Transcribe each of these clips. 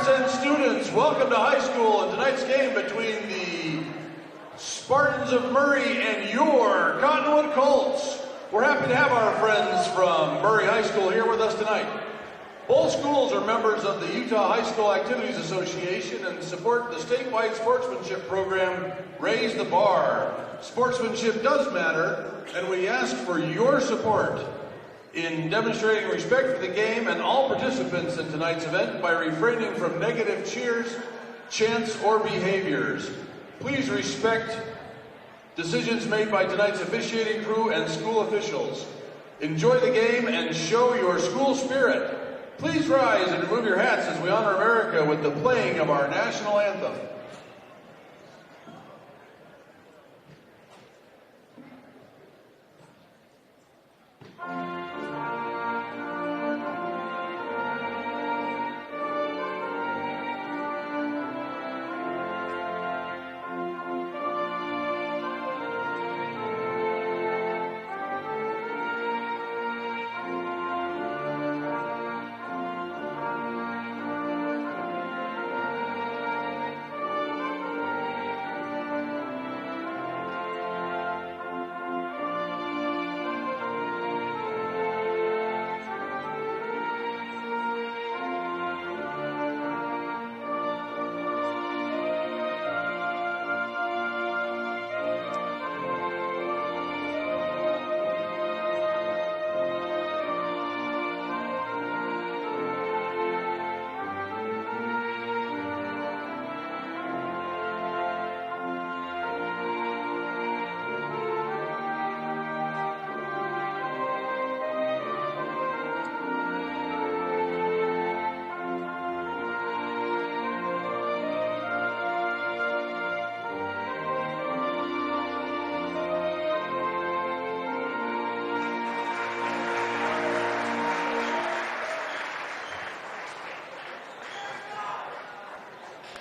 parents and students, welcome to high school and tonight's game between the Spartans of Murray and your Cottonwood Colts. We're happy to have our friends from Murray High School here with us tonight. Both schools are members of the Utah High School Activities Association and support the statewide sportsmanship program, Raise the Bar. Sportsmanship does matter, and we ask for your support in demonstrating respect for the game and all participants in tonight's event by refraining from negative cheers, chants, or behaviors. Please respect decisions made by tonight's officiating crew and school officials. Enjoy the game and show your school spirit. Please rise and remove your hats as we honor America with the playing of our national anthem.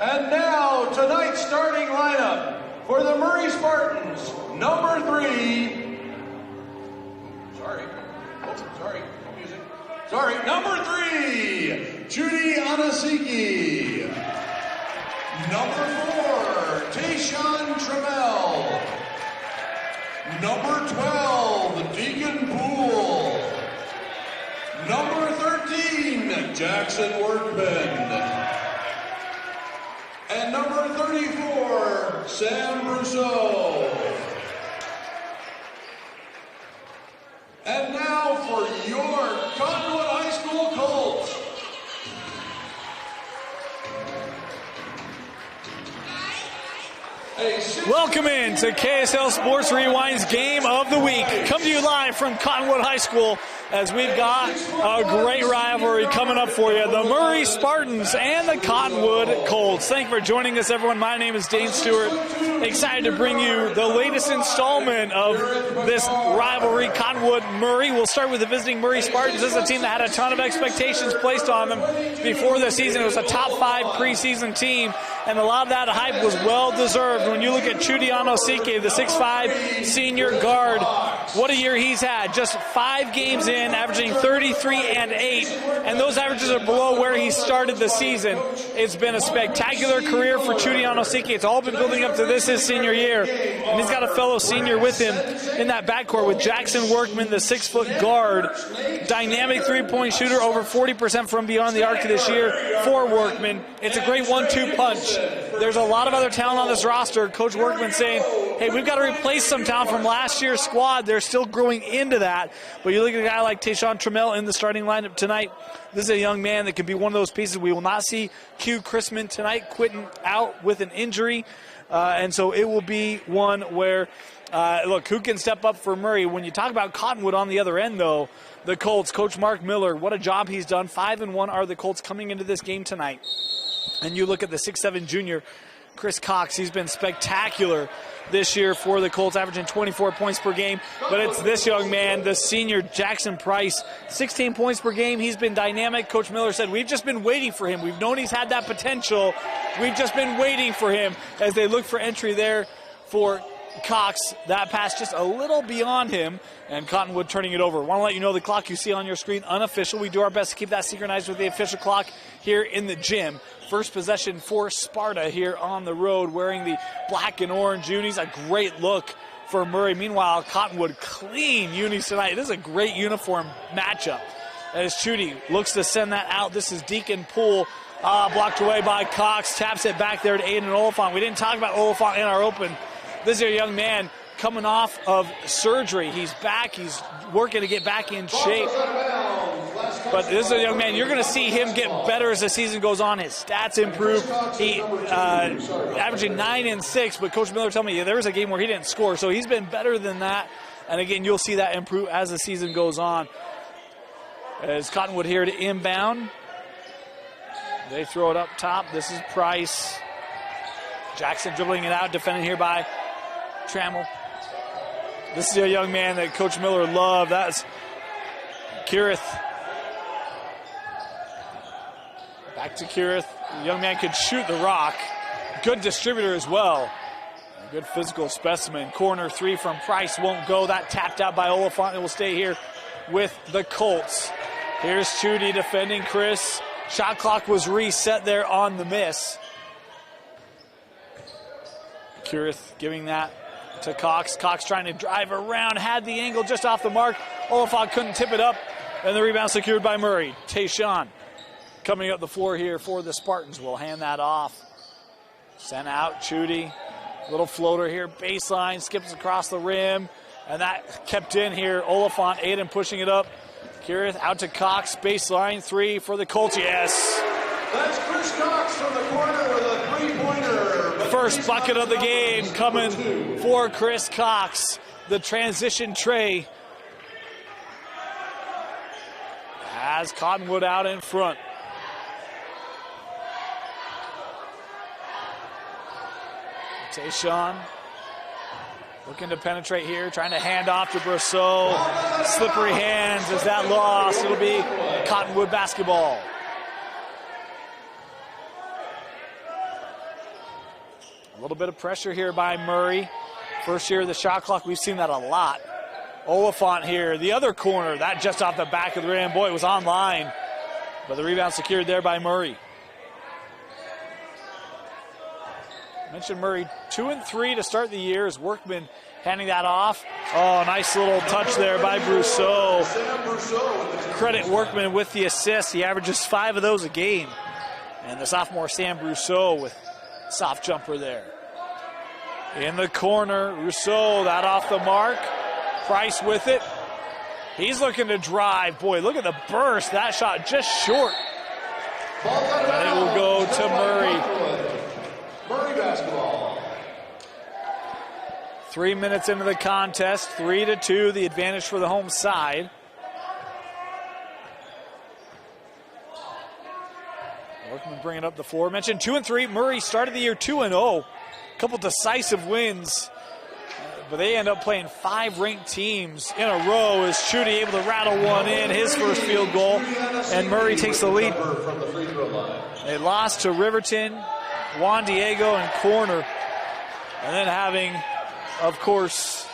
And now, tonight's starting lineup for the Murray Spartans. Number 3. Number 3, Judy Anasiki. Number 4, Tayshawn Trammell. Number 12, Deacon Poole. Number 13, Jackson Workman. And number 34, Sam Brousseau. And now for your Cottonwood High School Colts. Welcome in to KSL Sports Rewind's Game of the Week. Come to you live from Cottonwood High School as we've got a great rivalry coming up for you. The Murray Spartans and the Cottonwood Colts. Thank you for joining us, everyone. My name is Dane Stewart. Excited to bring you the latest installment of this rivalry, Cottonwood-Murray. We'll start with the visiting Murray Spartans. This is a team that had a ton of expectations placed on them before the season. It was a top 5 preseason team, and a lot of that hype was well-deserved. When you look at Chudiano Sike, the 6'5 senior guard, what a year he's had. Just 5 games in, averaging 33-8, and those averages are below where he started the season. It's been a spectacular career for Chudiano Sike. It's all been building up to this his senior year, and he's got a fellow senior with him in that backcourt with Jackson Workman, the 6-foot guard. Dynamic three-point shooter, over 40% from beyond the arc this year for Workman. It's a great 1-2 punch. There's a lot of other talent on this roster. Coach Workman saying, hey, we've got to replace some talent from last year's squad. They're still growing into that. But you look at a guy like Tayshawn Trammell in the starting lineup tonight. This is a young man that can be one of those pieces. We will not see Q Chrisman tonight, quitting out with an injury. And so it will be one where, look, who can step up for Murray? When you talk about Cottonwood on the other end, though, the Colts, Coach Mark Miller, what a job he's done. 5-1 are the Colts coming into this game tonight. And you look at the 6'7 junior, Chris Cox. He's been spectacular this year for the Colts, averaging 24 points per game. But it's this young man, the senior Jackson Price, 16 points per game. He's been dynamic. Coach Miller said, we've just been waiting for him. We've known he's had that potential. We've just been waiting for him as they look for entry there for Cox. That pass just a little beyond him, and Cottonwood turning it over. Want to let you know the clock you see on your screen, unofficial. We do our best to keep that synchronized with the official clock here in the gym. First possession for Sparta here on the road, wearing the black and orange unis. A great look for Murray. Meanwhile, Cottonwood clean unis tonight. This is a great uniform matchup. As Chudy looks to send that out. This is Deacon Poole. Blocked away by Cox. Taps it back there to Aiden Oliphant. We didn't talk about Oliphant in our open. This is a young man coming off of surgery. He's back. He's working to get back in shape. But this is a young man. You're going to see him get better as the season goes on. His stats improve. He averaging 9 and 6. But Coach Miller told me there was a game where he didn't score. So he's been better than that. And again, you'll see that improve as the season goes on. As Cottonwood here to inbound. They throw it up top. This is Price. Jackson dribbling it out, defending here by Trammell. This is a young man that Coach Miller loved. That's Kirith. Back to Kirith. The young man could shoot the rock. Good distributor as well. A good physical specimen. Corner three from Price won't go. That tapped out by Oliphant. It will stay here with the Colts. Here's Chudy defending Chris. Shot clock was reset there on the miss. Kirith giving that to Cox. Cox trying to drive around, had the angle just off the mark. Oliphant couldn't tip it up, and the rebound secured by Murray. Tayshawn coming up the floor here for the Spartans. Will hand that off. Sent out, Chudy. Little floater here, baseline, skips across the rim, and that kept in here. Oliphant, Aiden pushing it up. Kirith out to Cox, baseline three for the Colts, yes. That's Chris Cox from the corner with a three-pointer. First bucket of the game coming for Chris Cox. The transition tray has Cottonwood out in front. Tayshawn looking to penetrate here, trying to hand off to Brousseau. Slippery hands. Is that lost? It'll be Cottonwood basketball. A little bit of pressure here by Murray. First year of the shot clock, we've seen that a lot. Oliphant here, the other corner, that just off the back of the rim. Boy, it was online, but the rebound secured there by Murray. Mentioned Murray 2 and 3 to start the year as Workman handing that off. Oh, nice little touch there by Brousseau. Credit Workman with the assist. He averages 5 of those a game. And the sophomore Sam Brousseau with soft jumper there. In the corner, Rousseau, that off the mark. Price with it. He's looking to drive. Boy, look at the burst. That shot just short. And it will go to Murray. Murray basketball. 3 minutes into the contest, 3-2, the advantage for the home side. Workman bringing up the floor. Mentioned 2 and 3. Murray started the year 2-0. A couple decisive wins, but they end up playing 5 ranked teams in a row. As Chudy able to rattle one in, his first field goal, and Murray takes the lead. They lost to Riverton, Juan Diego, and corner. And then having, of course,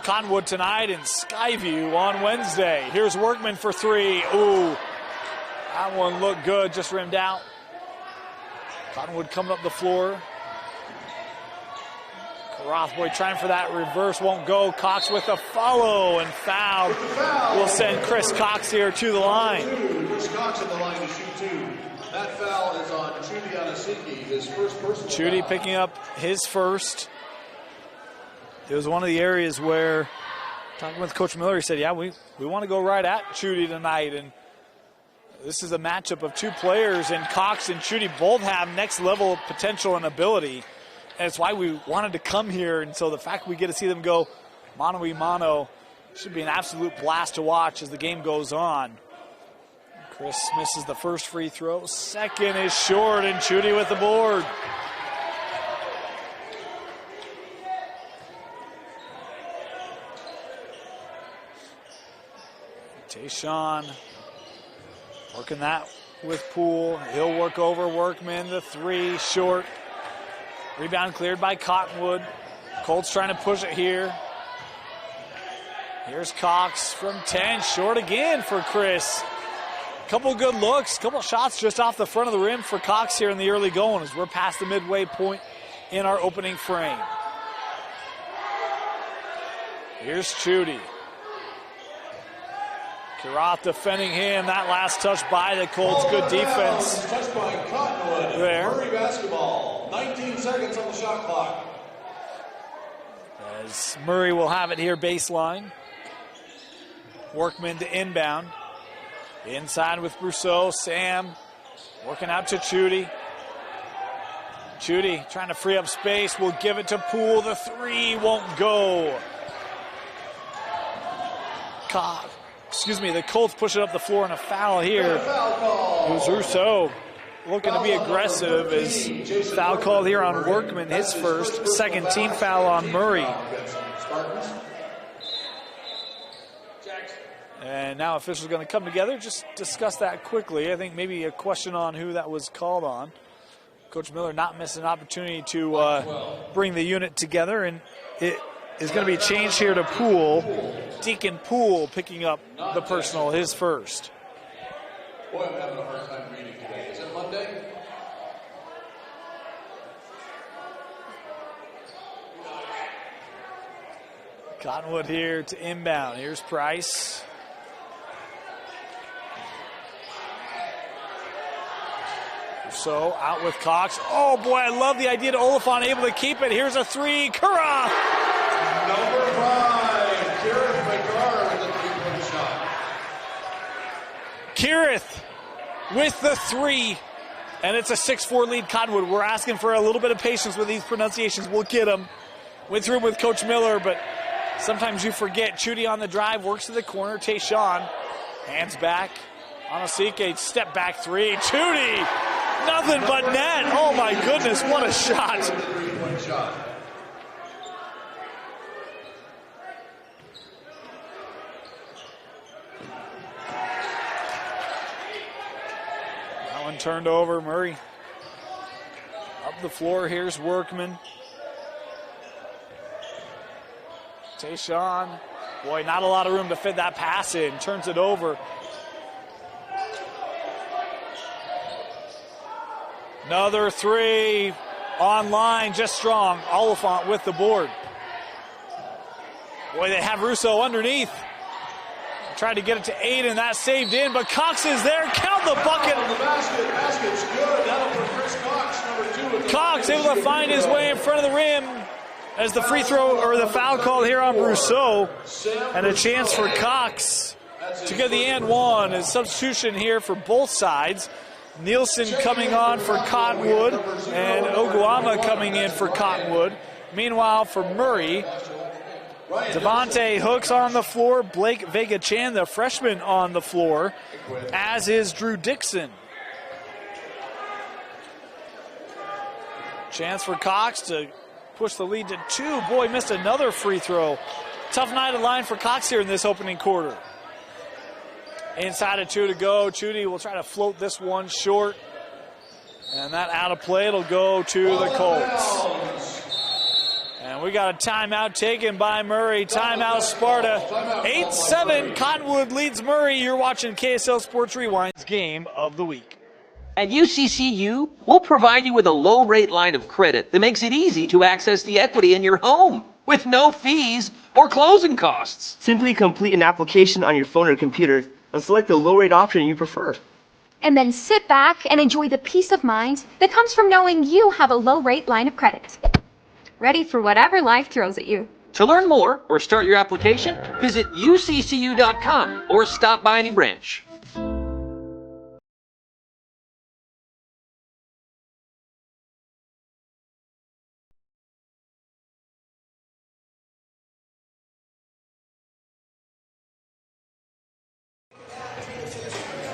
Cottonwood tonight and Skyview on Wednesday. Here's Workman for 3. Ooh, that one looked good, just rimmed out. Cottonwood coming up the floor. Rothboy trying for that reverse, won't go. Cox with a follow and foul. Will send Chris Cox here to the line. Chris Cox at the line to shoot 2. That foul is on Chudy Anasiki, his first personal Chudy foul. picking up his first. It was one of the areas where, talking with Coach Miller, he said, yeah, we want to go right at Chudy tonight. And this is a matchup of 2 players, and Cox and Chudy both have next level potential and ability. And it's why we wanted to come here. And so the fact we get to see them go mano-a-mano should be an absolute blast to watch as the game goes on. Chris misses the first free throw. Second is short, and Chudy with the board. Tayshawn working that with Poole. He'll work over Workman. The 3 short. Rebound cleared by Cottonwood. Colts trying to push it here. Here's Cox from 10. Short again for Chris. Couple good looks, couple shots just off the front of the rim for Cox here in the early going as we're past the midway point in our opening frame. Here's Chudy. Kiroth defending him. That last touch by the Colts. Good defense. Touched by Cottonwood. There. Murray basketball. 19 seconds on the shot clock. As Murray will have it here baseline. Workman to inbound. Inside with Brousseau. Sam working out to Chudy. Chudy trying to free up space. Will give it to Poole. The three won't go. The Colts push it up the floor and a foul here. It was Rousseau looking to be aggressive as foul called here on Workman, his first. Second team foul on Murray. And now officials are going to come together, just discuss that quickly. I think maybe a question on who that was called on. Coach Miller not missing an opportunity to bring the unit together, and it is going to be changed here to Poole. Deacon Poole picking up the personal, his first. Boy, I'm having a hard time reading today. Is it Monday? Cottonwood here to inbound. Here's Price. So out with Cox. Oh boy, I love the idea to Oliphant, able to keep it. Here's a three. Kura! Number 5, Kirith McGar with the three-point shot. Kirith with the three. And it's a 6-4 lead Cottonwood. We're asking for a little bit of patience with these pronunciations. We'll get them. Went through with Coach Miller, but sometimes you forget. Chudy on the drive, works to the corner. Tayshawn, hands back. Onosike, step back three. Chudy! Nothing but net. Oh my goodness, what a shot. Three-point shot. That one turned over. Murray up the floor. Here's Workman. Tayshawn. Boy, not a lot of room to fit that pass in. Turns it over. Another three online, just strong. Oliphant with the board. Boy, they have Russo underneath. Tried to get it to Aiden, that saved in, but Cox is there. Count the bucket. The basket's good. That'll put Chris Cox, number 2. Cox able to find his way in front of the rim as the free throw or the foul call here on Brousseau. And a chance for Cox to get the and one. A substitution here for both sides. Nielsen coming on for Cottonwood and Oguama coming in for Cottonwood. Meanwhile, for Murray, Devontae Hooks on the floor, Blake Vega-Chan, the freshman, on the floor, as is Drew Dixon. Chance for Cox to push the lead to 2. Boy, missed another free throw. Tough night of line for Cox here in this opening quarter. Inside of 2 to go. Chudy will try to float this one short. And that out of play, it'll go to the Colts. And we got a timeout taken by Murray. Timeout Sparta. 8-7. Cottonwood leads Murray. You're watching KSL Sports Rewind's Game of the Week. At UCCU, we'll provide you with a low-rate line of credit that makes it easy to access the equity in your home with no fees or closing costs. Simply complete an application on your phone or computer and select the low-rate option you prefer. And then sit back and enjoy the peace of mind that comes from knowing you have a low-rate line of credit. Ready for whatever life throws at you. To learn more or start your application, visit uccu.com or stop by any branch.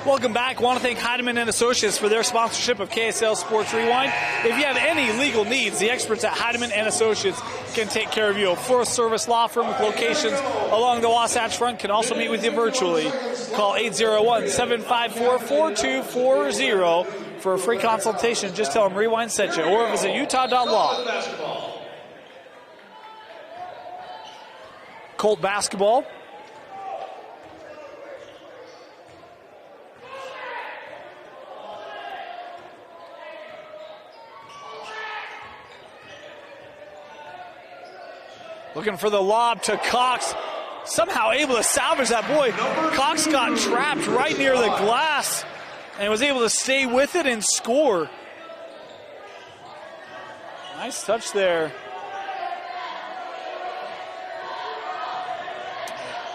Welcome back. Want to thank Heidemann and Associates for their sponsorship of KSL Sports Rewind. If you have any legal needs, the experts at Heidemann and Associates can take care of you. A full-service law firm with locations along the Wasatch Front can also meet with you virtually. Call 801-754-4240 for a free consultation. Just tell them Rewind sent you, or visit utah.law. Colt basketball. Looking for the lob to Cox. Somehow able to salvage that. Boy, Cox got trapped right near the glass and was able to stay with it and score. Nice touch there.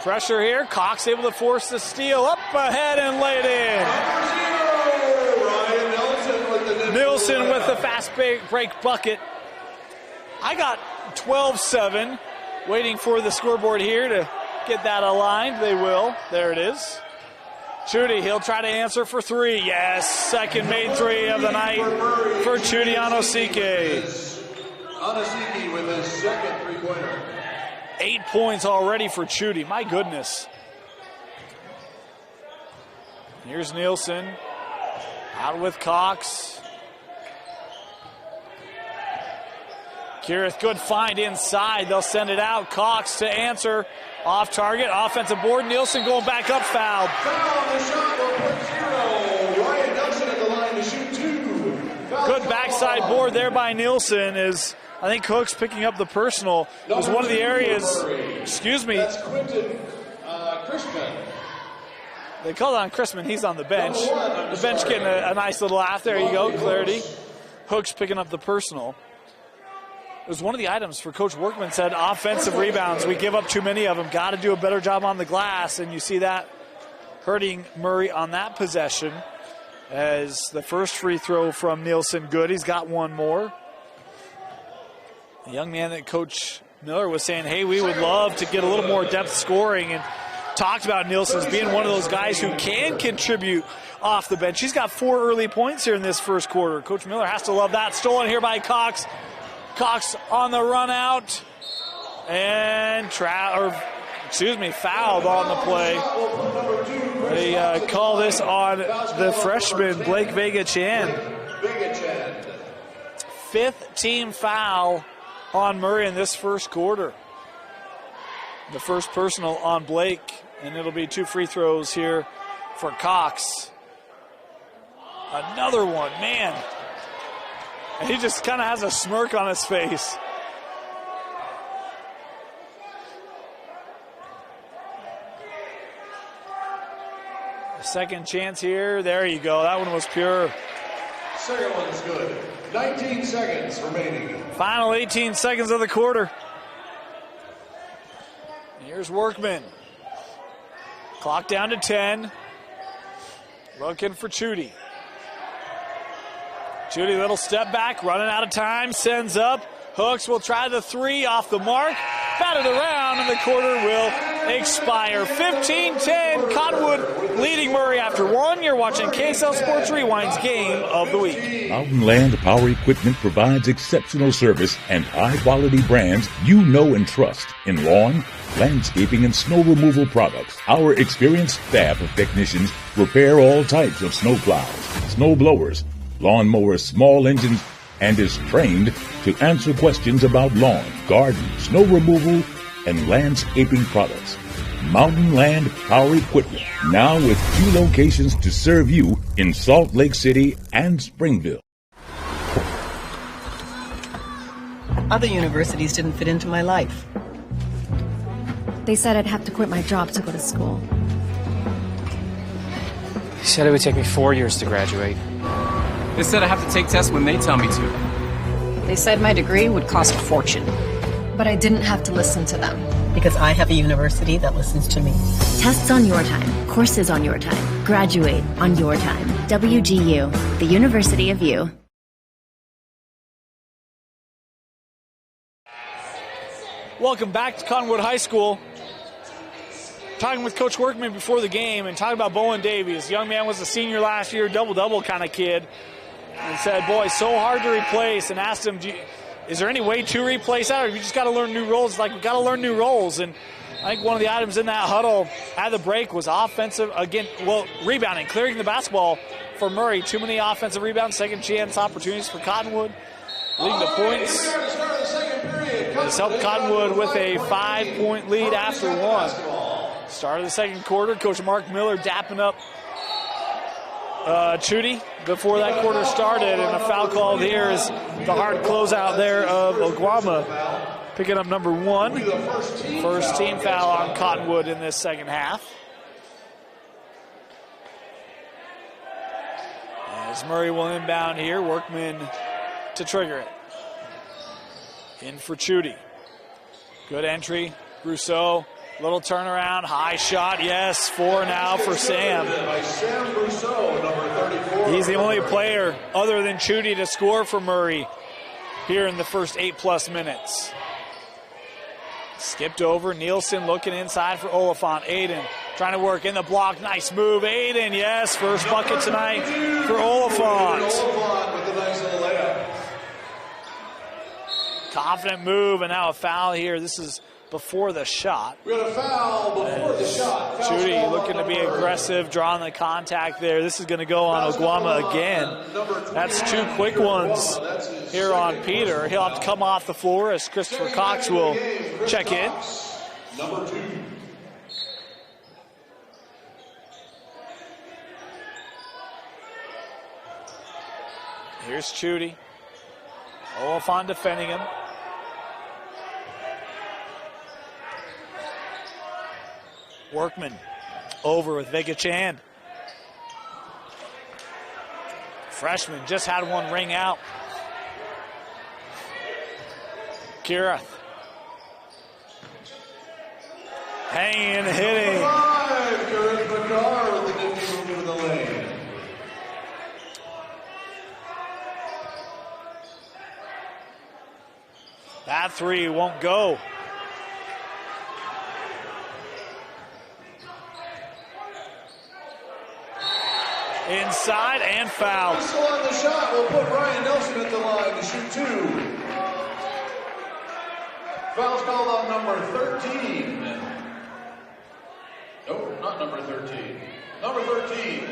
Pressure here. Cox able to force the steal. Up ahead and laid in. Nielsen with the fast break bucket. I got 12-7. Waiting for the scoreboard here to get that aligned. They will. There it is. Chudy, he'll try to answer for three. Yes, second made three of the night for Chudy Anosike. Anosike with his second three-pointer. 8 points already for Chudy. My goodness. Here's Nielsen. Out with Cox. Kirith, good find inside. They'll send it out. Cox to answer. Off target. Offensive board. Nielsen going back up. Fouled. Foul on the shot will put 0. Ryan Nelson at the line to shoot 2. Good backside board there by Nielsen. Is I think Cook's picking up the personal. It was one of the areas. Excuse me. That's Quentin Crispin. They call it on Crispin. He's on the bench. The bench getting a nice little laugh. There you go. Clarity. Hook's picking up the personal. It was one of the items for Coach Workman said offensive rebounds. We give up too many of them. Got to do a better job on the glass. And you see that hurting Murray on that possession as the first free throw from Nielsen good. He's got one more. The young man that Coach Miller was saying, hey, we would love to get a little more depth scoring, and talked about Nielsen as being one of those guys who can contribute off the bench. He's got 4 early points here in this first quarter. Coach Miller has to love that. Stolen here by Cox. Cox on the run out and fouled on the play. They call this on the freshman, Blake Vega-Chan. 5th team foul on Murray in this first quarter. The first personal on Blake, and it'll be 2 free throws here for Cox. Another one, man. And he just kind of has a smirk on his face. Second chance here. There you go. That one was pure. Second one's good. 19 seconds remaining. Final 18 seconds of the quarter. Here's Workman. Clock down to 10. Looking for Chudy. Chudy, little step back, running out of time, sends up. Hooks will try the 3 off the mark. Batted around, and the quarter will expire. 15-10, Cottonwood leading Murray after 1. You're watching KSL Sports Rewind's Game of the Week. Mountain Land Power Equipment provides exceptional service and high-quality brands you know and trust in lawn, landscaping, and snow removal products. Our experienced staff of technicians repair all types of snow plows, snow blowers, lawn mowers, small engines, and is trained to answer questions about lawn, garden, snow removal, and landscaping products. Mountain Land Power Equipment, now with 2 locations to serve you in Salt Lake City and Springville. Other universities didn't fit into my life. They said I'd have to quit my job to go to school. They said it would take me 4 years to graduate. They said I have to take tests when they tell me to. They said my degree would cost a fortune. But I didn't have to listen to them. Because I have a university that listens to me. Tests on your time. Courses on your time. Graduate on your time. WGU, the University of You. Welcome back to Cottonwood High School. Talking with Coach Workman before the game and talking about Bowen Davies. Young man was a senior last year, double-double kind of kid. And said, boy, so hard to replace. And asked him, is there any way to replace that? Or you just got to learn new roles? Like, we've got to learn new roles. And I think one of the items in that huddle at the break was offensive, rebounding, clearing the basketball for Murray. Too many offensive rebounds, second chance opportunities for Cottonwood. Leading the points. This helped Cottonwood with a 5-point lead after 1. Start of the second quarter, Coach Mark Miller dapping up Chudy before that quarter started, and a foul called here is the hard closeout there of Oguama. picking up number 1. First team foul on Cottonwood in this second half. As Murray will inbound here, Workman to trigger it. In for Chudy. Good entry, Brousseau. Little turnaround, high shot, yes, 4 now for Sam. He's the only player other than Chudy to score for Murray here in the first 8+ minutes. Skipped over, Nielsen looking inside for Oliphant. Aiden trying to work in the block, nice move. Aiden, yes, first bucket tonight for Oliphant. With a nice little layup. Confident move, and now a foul here. This is before the shot. We got a foul before the shot. Chudy looking to be aggressive, drawing the contact there. This is going to go on Oguama again. That's 2 quick ones here on Peter. He'll have to come off the floor as Christopher Cox will check in. Number 2. Here's Chudy. Oliphant defending him. Workman over with Vega Chan. Freshman just had one ring out. Kira. Hanging, hitting. 5, Karen Bernard with the nifty move into the lane. That 3 won't go. Inside and foul. Whistle on the shot will put Ryan Nelson at the line to shoot 2. Foul's called on number 13. Nope, not number 13. Number 13,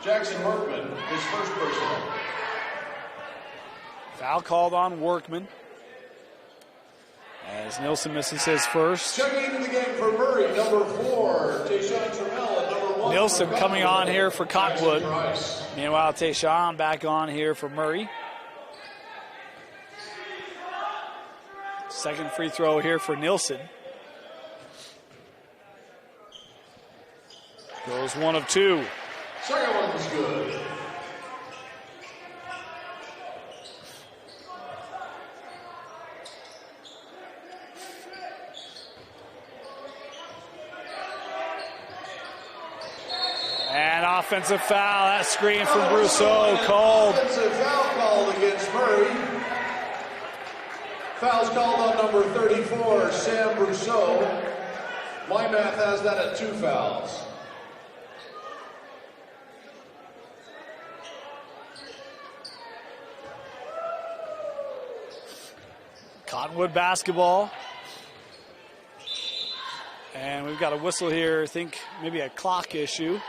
Jackson Workman, his first personal. Foul called on Workman. As Nielsen misses his first. Checking into the game for Murray, number 4, Tayshawn Trammell, and number 1. Nielsen coming on here for Cottonwood. Meanwhile, Tayshawn back on here for Murray. Second free throw here for Nielsen. Goes 1 of 2. Second one's good. And offensive foul. That screen from Brousseau called. Offensive foul called against Murray. Foul's called on number 34, Sam Brousseau. My math has that at 2 fouls. Cottonwood basketball. And we've got a whistle here, I think maybe a clock issue.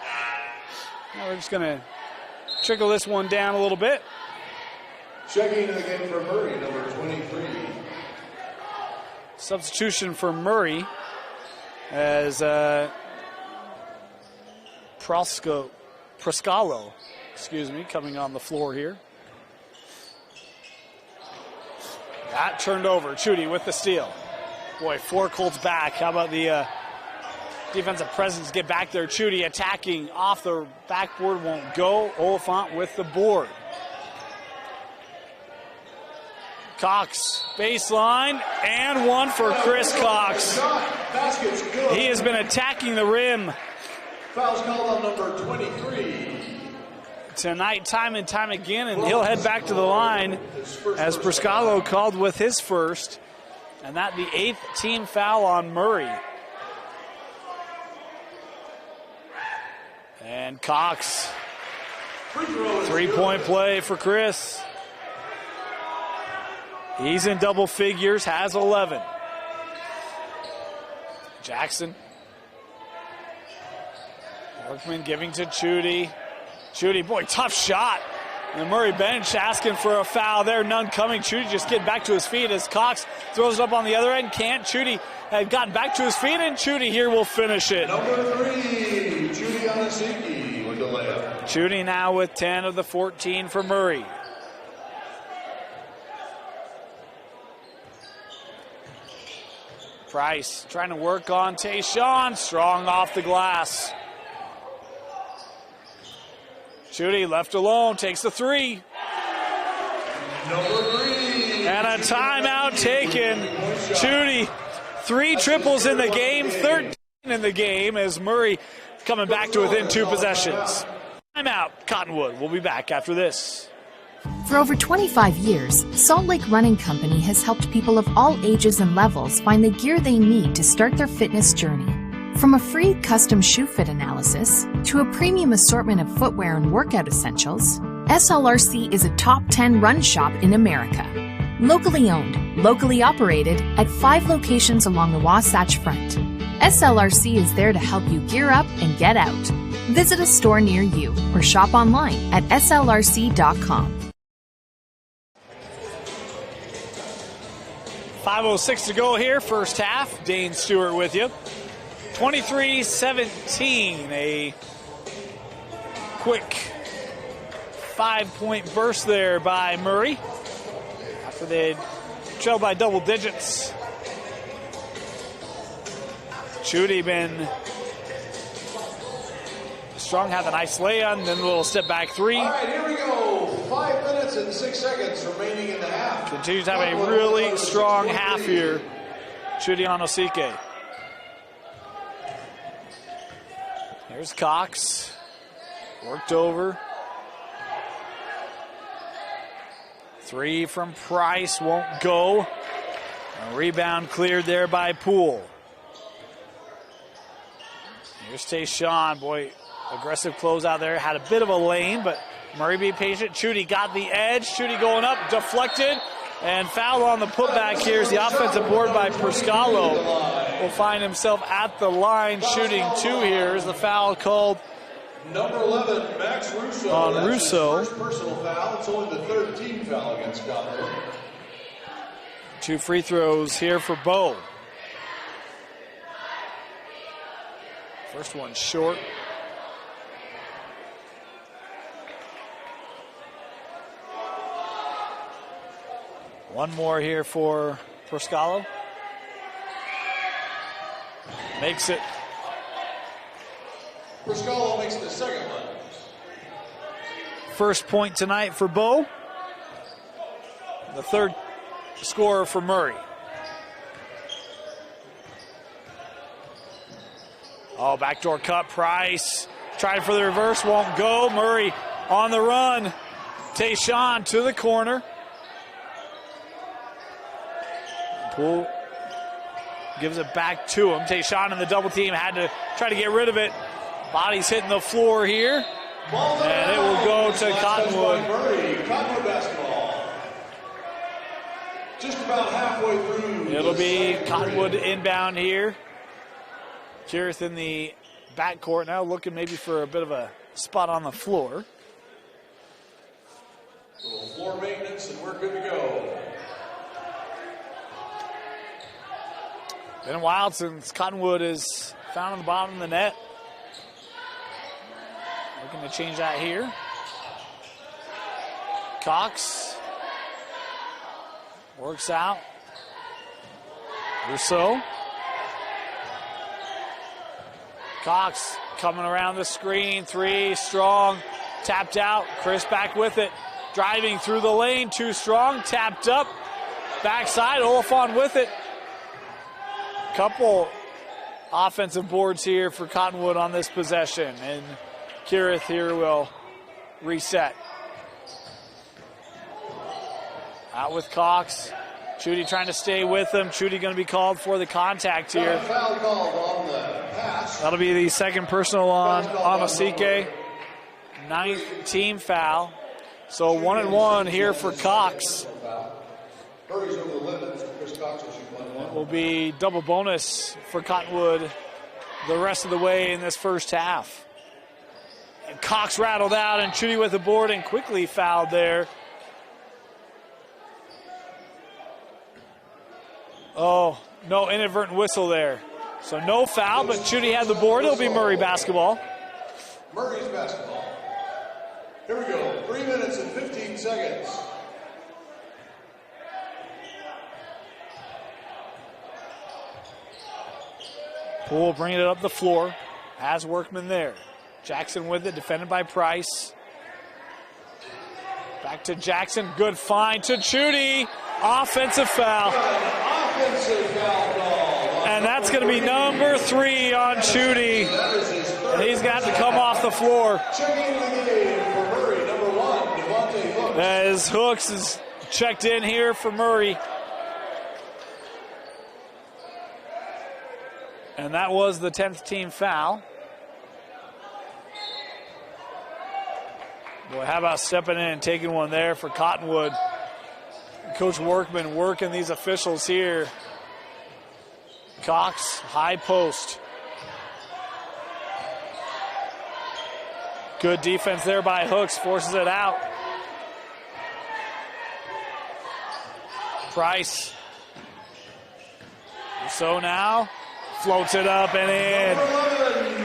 Now we're just going to trickle this one down a little bit. Checking into the game for Murray, number 23. Substitution for Murray as Proscalo, coming on the floor here. That turned over. Chudy with the steal. Boy, 4 Colts back. How about the defensive presence get back there? Chudy attacking off the backboard, won't go. Oliphant with the board. Cox, baseline, and 1 for Chris Cox. He has been attacking the rim. Foul's called on number 23. Tonight, time and time again, and he'll head back to the line as Proscalo called with his first. And that the 8th team foul on Murray. And Cox, 3-point play for Chris. He's in double figures, has 11. Jackson. Workman giving to Chudy. Chudy, boy, tough shot. And the Murray bench asking for a foul there, none coming. Chudy just getting back to his feet as Cox throws it up on the other end. Can't. Chudy had gotten back to his feet, and Chudy here will finish it. Number 3, Chudy Anasiki with the layup. Chudy now with 10 of the 14 for Murray. Price trying to work on Tayshawn. Strong off the glass. Chudy left alone, takes the three. Number 3. And a timeout taken. Chudy, 3 triples in the game, 13 in the game as Murray coming back to within 2 possessions. Timeout, Cottonwood. We'll be back after this. For over 25 years, Salt Lake Running Company has helped people of all ages and levels find the gear they need to start their fitness journey. From a free custom shoe fit analysis to a premium assortment of footwear and workout essentials, SLRC is a top 10 run shop in America. Locally owned, locally operated at 5 locations along the Wasatch Front. SLRC is there to help you gear up and get out. Visit a store near you or shop online at slrc.com. 5:06 to go here, first half. Dane Stewart with you. 23-17, a quick 5-point burst there by Murray after they trailed by double digits. Chudy been strong, had a nice lay-on, then a little step back 3. All right, here we go. 5 minutes and 6 seconds remaining in the half. Continues to have a really strong half here. Chudy Onosike. Here's Cox. Worked over. 3 from Price, won't go. A rebound cleared there by Poole. Here's Tayshawn. Boy, aggressive closeout there. Had a bit of a lane, but Murray be patient. Chudy got the edge. Chudy going up, deflected, and foul on the putback here. Is the offensive board by Perscalo. Will find himself at the line shooting 2 here. Is the foul called Number 11, Max Russo. On That's Russo. his first personal foul. It's only the 3rd team foul against Cottonwood. 2 free throws here for Bo. First one short. One more here for Perscalo. Makes it. Perscalo makes the second one. First point tonight for Bo. The 3rd scorer for Murray. Oh, backdoor cut. Price tried for the reverse, won't go. Murray on the run. Tayshawn to the corner. Poole gives it back to him. Tayshawn in the double team had to try to get rid of it. Body's hitting the floor here. And it will go to Cottonwood. Cottonwood basketball. Just about halfway through. It'll be Cottonwood inbound here. Jareth in the backcourt now, looking maybe for a bit of a spot on the floor. Little floor maintenance, and we're good to go. Been a while since Cottonwood is found on the bottom of the net. Looking to change that here. Cox works out. Rousseau. Cox coming around the screen. 3, strong. Tapped out. Chris back with it. Driving through the lane. Too strong. Tapped up. Backside. Oliphant with it. Couple offensive boards here for Cottonwood on this possession. And Kirith here will reset. Out with Cox. Chudy trying to stay with him. Chudy going to be called for the contact here. Foul called on the pass. That'll be the second personal on Onosike. 9th team foul. So 1-1 here for Cox. Hurries over the limit. Chris Cox will shoot 1-1. Will be double bonus for Cottonwood the rest of the way in this first half. And Cox rattled out, and Chudy with the board and quickly fouled there. Oh, no inadvertent whistle there. So no foul, but Chudy had the board. It'll be Murray basketball. Murray's basketball. Here we go. 3 minutes and 15 seconds. Poole bringing it up the floor. Has Workman there. Jackson with it, defended by Price. Back to Jackson. Good find to Chudy. Offensive foul. And that's going to be number 3 on Chudy. And he's got to come off the floor. As Hooks is checked in here for Murray. And that was the 10th team foul. Boy, how about stepping in and taking one there for Cottonwood. Coach Workman working these officials here. Cox, high post. Good defense there by Hooks, forces it out. Price. So now, floats it up and in.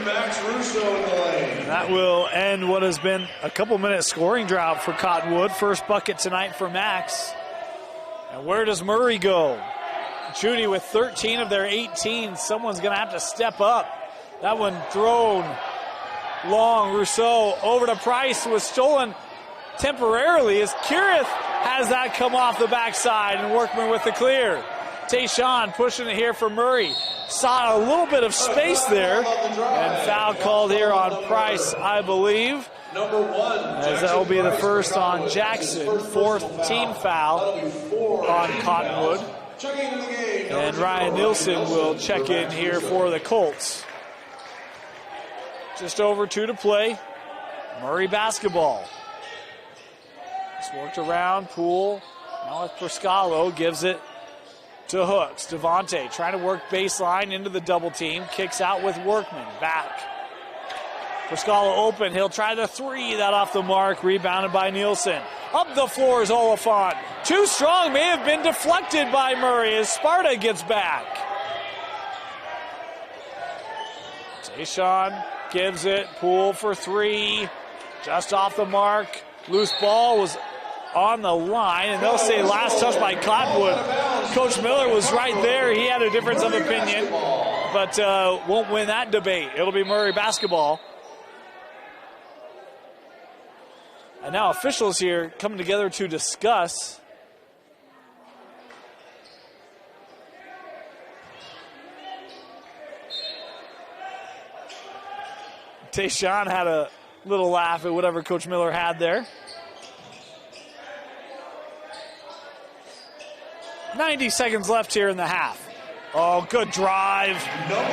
Max Russo in the lane. That will end what has been a couple-minute scoring drought for Cottonwood. First bucket tonight for Max. And where does Murray go? Chudy with 13 of their 18. Someone's going to have to step up. That one thrown long. Rousseau over to Price, was stolen temporarily as Kirith has that come off the backside, and Workman with the clear. Tayshawn pushing it here for Murray. Saw a little bit of space there, and foul called here on Price, I believe. Number 1. As that will be the first on Jackson. 4th team foul on Cottonwood. And Ryan Nielsen will check in here for the Colts. Just over 2 to play. Murray basketball. It's worked around. Poole. Now with Perscalo. Gives it to Hooks. Devontae trying to work baseline into the double team. Kicks out with Workman. Back. Perscalo open. He'll try the 3. That off the mark. Rebounded by Nielsen. Up the floor is Oliphant. Too strong. May have been deflected by Murray as Sparta gets back. Tayshawn gives it. Poole for 3. Just off the mark. Loose ball was on the line, and they'll say last touch by Cottonwood. Coach Miller was right there. He had a difference of opinion, but won't win that debate. It'll be Murray basketball. And now officials here coming together to discuss. Tayshawn had a little laugh at whatever Coach Miller had there. 90 seconds left here in the half. Oh, good drive. Number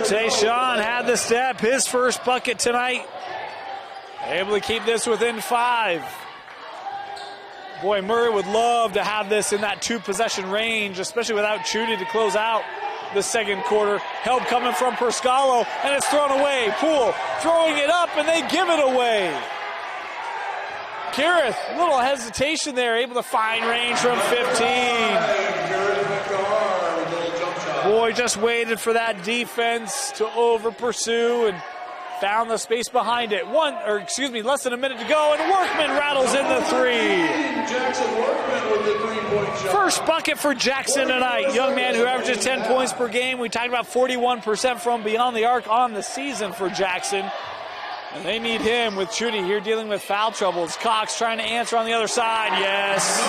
4, Tayshawn had the step, his first bucket tonight. Able to keep this within 5. Boy, Murray would love to have this in that 2-possession range, especially without Chudy to close out the second quarter. Help coming from Perscalo, and it's thrown away. Poole throwing it up, and they give it away. Kirith, little hesitation there, able to find range from 15. Boy, just waited for that defense to over-pursue and found the space behind it. Less than a minute to go, and Workman rattles in the 3. Jackson Workman with the 3-point shot. First bucket for Jackson tonight. Young man who averages 10 points per game. We talked about 41% from beyond the arc on the season for Jackson. And they need him with Chudy here dealing with foul troubles. Cox trying to answer on the other side. Yes.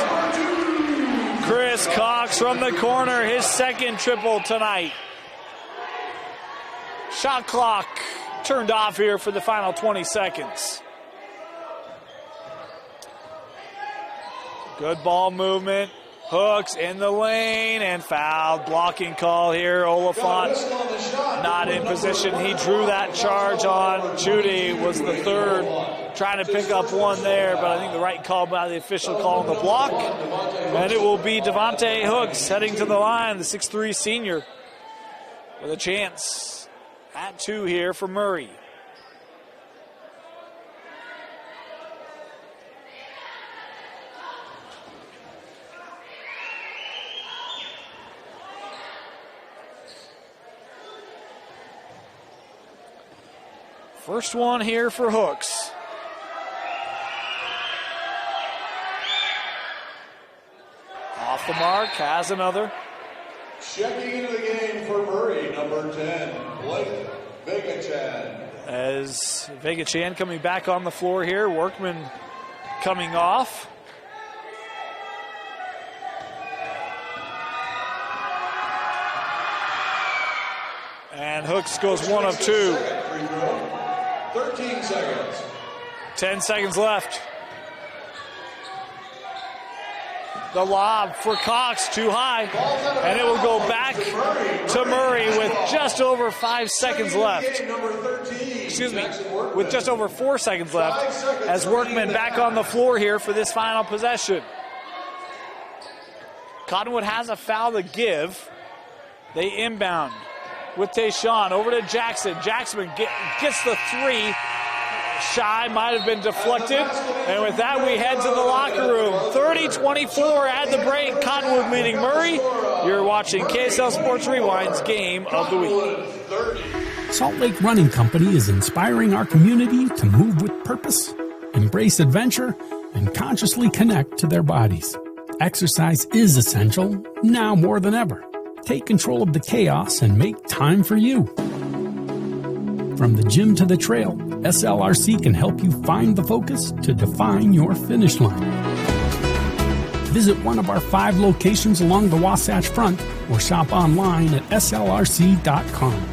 Chris Cox from the corner, his second triple tonight. Shot clock turned off here for the final 20 seconds. Good ball movement. Hooks in the lane and fouled. Blocking call here. Oliphant not in position. He drew that charge on. Chudy was the 3rd. Trying to pick up one there, but I think the right call by the official calling the block. And it will be Devontae Hooks heading to the line, the 6'3 senior, with a chance at 2 here for Murray. First one here for Hooks. Off the mark, has another. Checking into the game for Murray, number 10, Blake Vega-Chan. As Vega-Chan coming back on the floor here, Workman coming off. And Hooks goes 1 of 2. 13 seconds. 10 seconds left. The lob for Cox, too high. And it will go back to Murray with just over 5 seconds left. Excuse me, with just over 4 seconds left. As Workman back on the floor here for this final possession. Cottonwood has a foul to give. They inbound with Tayshawn over to Jackson. Jackson gets the 3. Shy, might have been deflected. And with that, we head to the locker room. 30-24 at the break. Cottonwood leading Murray. You're watching KSL Sports Rewind's Game of the Week. Salt Lake Running Company is inspiring our community to move with purpose, embrace adventure, and consciously connect to their bodies. Exercise is essential, now more than ever. Take control of the chaos and make time for you. From the gym to the trail, SLRC can help you find the focus to define your finish line. Visit one of our 5 locations along the Wasatch Front or shop online at slrc.com.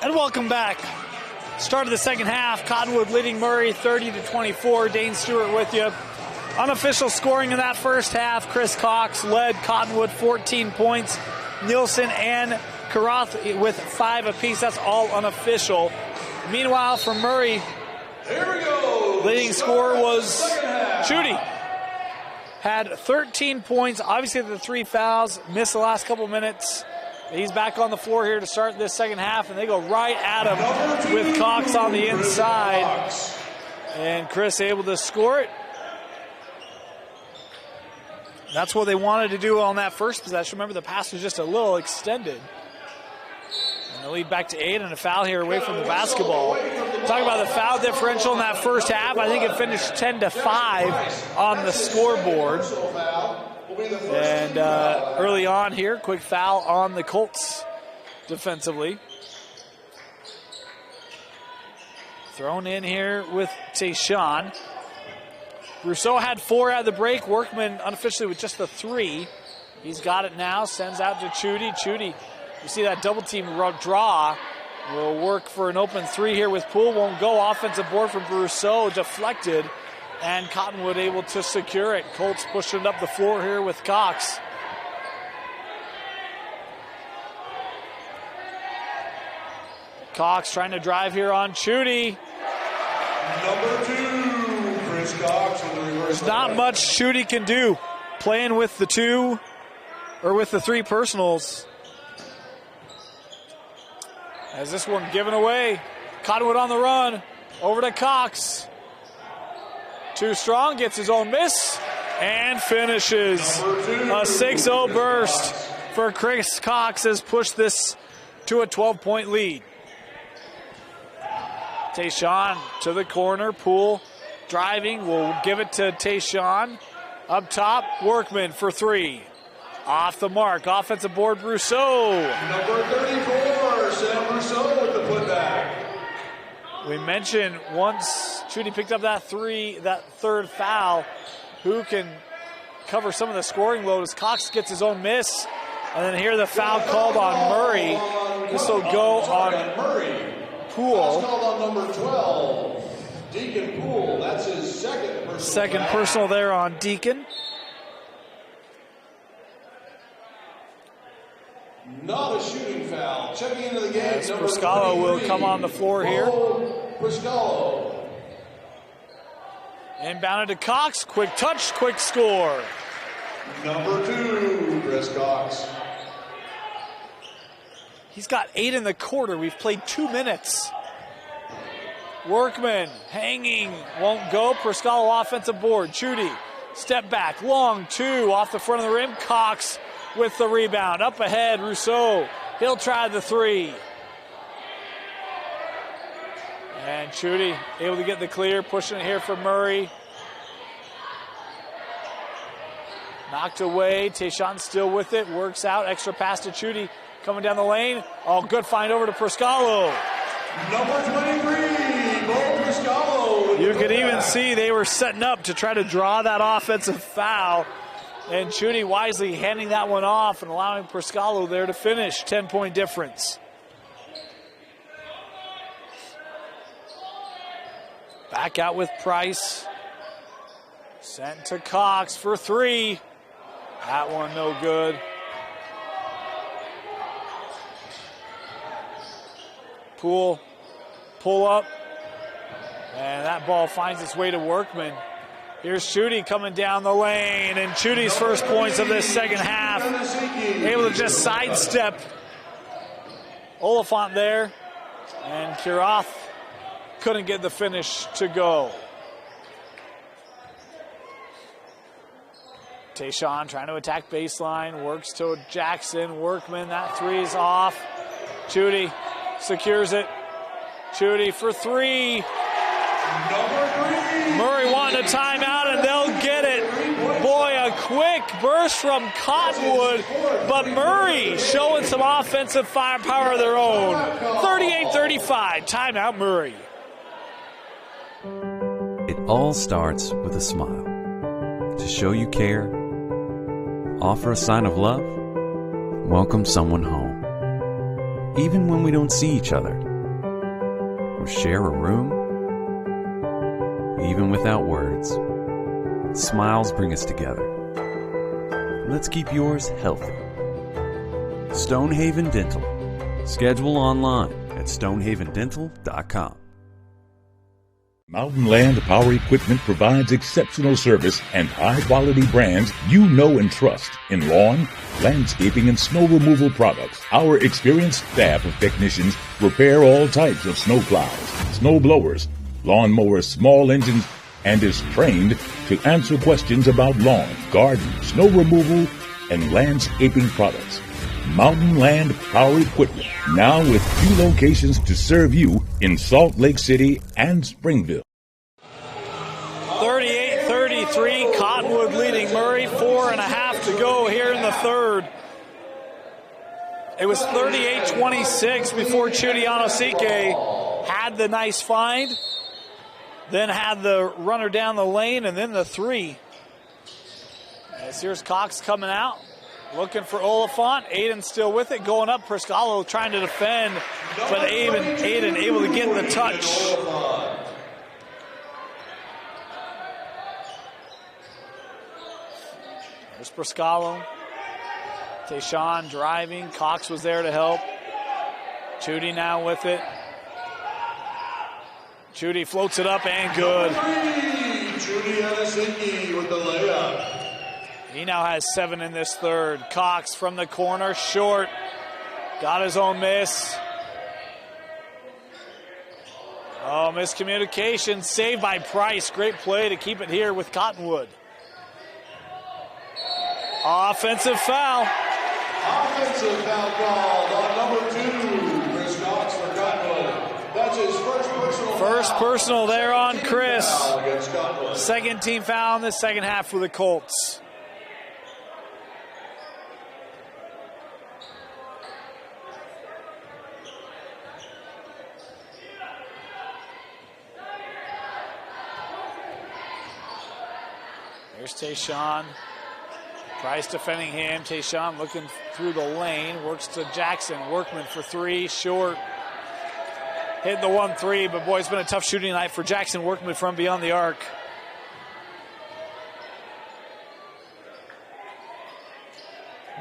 And welcome back. Start of the second half. Cottonwood leading Murray 30-24. Dane Stewart with you. Unofficial scoring in that first half. Chris Cox led Cottonwood 14 points. Nielsen and Karoth with 5 apiece. That's all unofficial. Meanwhile, for Murray, here we go. Leading scorer was Chudy. Had 13 points. Obviously, the 3 fouls. Missed the last couple minutes. He's back on the floor here to start this second half, and they go right at him with Cox on the inside. And Chris able to score it. That's what they wanted to do on that first possession. Remember, the pass was just a little extended. And the lead back to 8, and a foul here away from the basketball. Talk about the foul differential in that first half. I think it finished 10-5 on the scoreboard. And early on here, quick foul on the Colts defensively. Thrown in here with Tayshawn. Rousseau had 4 at the break. Workman unofficially with just the 3. He's got it now. Sends out to Chudy. Chudy, you see that double team draw. Will work for an open 3 here with Poole. Won't go. Offensive board from Rousseau. Deflected. And Cottonwood able to secure it. Colts pushing it up the floor here with Cox. Cox trying to drive here on Chudy. Number 2, Chris Cox. There's not much Chudy can do. Playing with the 2, or with the 3 personals. As this one given away. Cottonwood on the run. Over to Cox. Too strong, gets his own miss, and finishes. A 6-0 burst for Chris Cox has pushed this to a 12-point lead. Tayshawn to the corner. Poole driving. Will give it to Tayshawn. Up top, Workman for 3. Off the mark. Offensive board, Rousseau. Number 34, Sam Rousseau with the putback. We mentioned once Chudy picked up that 3, that third foul, who can cover some of the scoring load as Cox gets his own miss. And then here the foul called on Murray. This will go on Poole. Called on number 12, Deacon Poole. That's his second personal. Second personal there on Deacon. Not a shooting foul. Checking into the game. As Priscalo will come on the floor here. Priscalo. Inbounded to Cox. Quick touch, quick score. Number 2, Chris Cox. He's got 8 in the quarter. We've played 2 minutes. Workman hanging. Won't go. Priscalo offensive board. Chudy. Step back. Long 2 off the front of the rim. Cox with the rebound. Up ahead, Rousseau. He'll try the 3. And Chudy able to get the clear, pushing it here for Murray. Knocked away. Tayshawn still with it. Works out. Extra pass to Chudy. Coming down the lane. Oh, good find over to Priscalo. Number 23, Bo Priscalo. You could even see they were setting up to try to draw that offensive foul. And Chudy wisely handing that one off and allowing Priscalo there to finish. 10-point difference. Back out with Price. Sent to Cox for 3. That one no good. Poole, pull up. And that ball finds its way to Workman. Here's Chudy coming down the lane, and Chudy's first points of this second half. Able to just sidestep Oliphant there, and Kiroth couldn't get the finish to go. Tayshawn trying to attack baseline, works to Jackson. Workman, that 3 is off. Chudy secures it. Chudy for 3. Murray wanting a timeout, and they'll get it. Boy, a quick burst from Cottonwood, but Murray showing some offensive firepower of their own. 38-35, timeout Murray. It all starts with a smile. To show you care, offer a sign of love, welcome someone home. Even when we don't see each other, share a room? Even without words, smiles bring us together. Let's keep yours healthy. Stonehaven Dental. Schedule online at stonehavendental.com. Mountain Land Power Equipment provides exceptional service and high-quality brands you know and trust in lawn, landscaping, and snow removal products. Our experienced staff of technicians repair all types of snow plows, snow blowers, lawn mowers, small engines, and is trained to answer questions about lawn, garden, snow removal, and landscaping products. Mountain Land Power Equipment, now with 2 locations to serve you in Salt Lake City and Springville. 38-33, Cottonwood leading Murray, 4.5 to go here in the third. It was 38-26 before Chudiano Sike had the nice find, then had the runner down the lane, and then the 3. As here's Cox coming out. Looking for Oliphant. Aiden still with it. Going up. Priscalo trying to defend. But Aiden able to get the touch. There's Priscalo. Tayshawn driving. Cox was there to help. Chudy now with it. Chudy floats it up and good. Chudy Anasiki with the layup. He now has 7 in this third. Cox from the corner, short. Got his own miss. Oh, miscommunication. Saved by Price. Great play to keep it here with Cottonwood. Offensive foul. Offensive foul called on number 2, Chris Cox for Cottonwood. That's his first personal foul. First personal there on Chris. Foul against Cottonwood. Second team foul in the second half for the Colts. Here's Tayshawn. Price defending him. Tayshawn looking through the lane. Works to Jackson. Workman for 3. Short. Hitting the 1-3, but boy, it's been a tough shooting night for Jackson Workman from beyond the arc.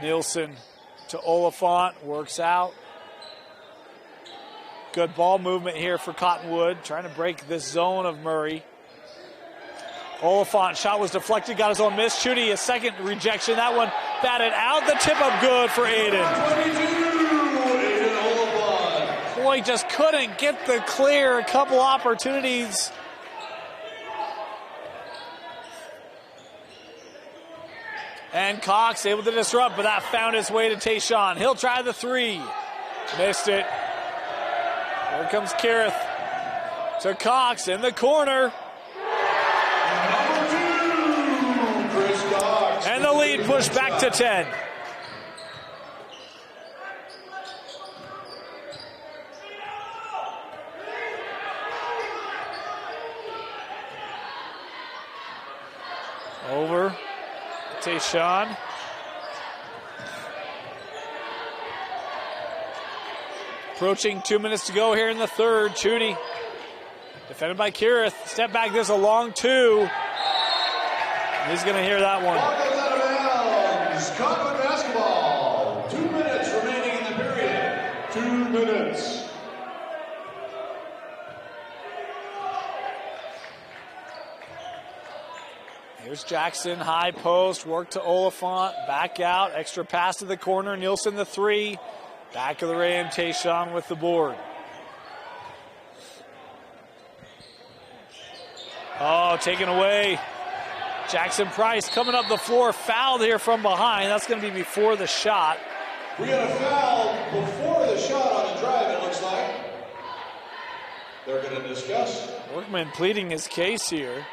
Nielsen to Oliphant. Works out. Good ball movement here for Cottonwood. Trying to break this zone of Murray. Oliphant shot was deflected, got his own miss. Chudy, a second rejection. That one batted out. The tip up good for Aiden. 22, Aiden Oliphant. Boy, just couldn't get the clear. A couple opportunities. And Cox able to disrupt, but that found its way to Tayshawn. He'll try the 3. Missed it. Here comes Kareth to Cox in the corner. And the lead pushed back to 10. Over. Tayshawn. Approaching 2 minutes to go here in the third. Chudy. Defended by Kareth. Step back. There's a long 2. He's going to hear that one. Ball goes out of bounds. Cottonwood basketball. 2 minutes remaining in the period. 2 minutes. Here's Jackson, high post, work to Oliphant, back out, extra pass to the corner. Nielsen the 3. Back of the rim, Tayshawn with the board. Oh, taken away. Jackson Price coming up the floor, fouled here from behind. That's going to be before the shot. We got a foul before the shot on the drive, it looks like. They're going to discuss. Workman pleading his case here.